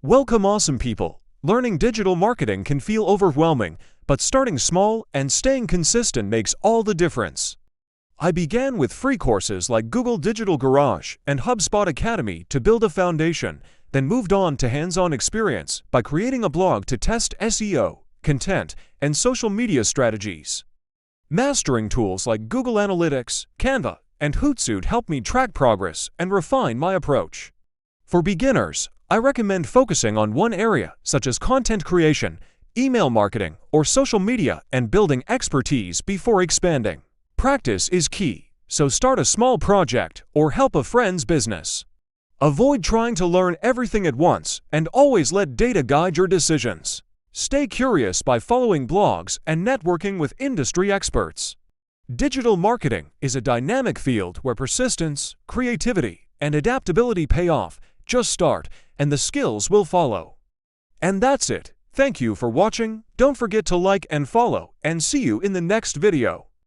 Welcome, awesome people! Learning digital marketing can feel overwhelming, but starting small and staying consistent makes all the difference. I began with free courses like Google Digital Garage and HubSpot Academy to build a foundation, then moved on to hands-on experience by creating a blog to test SEO, content, and social media strategies. Mastering tools like Google Analytics, Canva, and Hootsuite helped me track progress and refine my approach. For beginners, I recommend focusing on one area, such as content creation, email marketing, or social media, and building expertise before expanding. Practice is key, so start a small project or help a friend's business. Avoid trying to learn everything at once and always let data guide your decisions. Stay curious by following blogs and networking with industry experts. Digital marketing is a dynamic field where persistence, creativity, and adaptability pay off. Just start, and the skills will follow. And that's it. Thank you for watching. Don't forget to like and follow, and see you in the next video.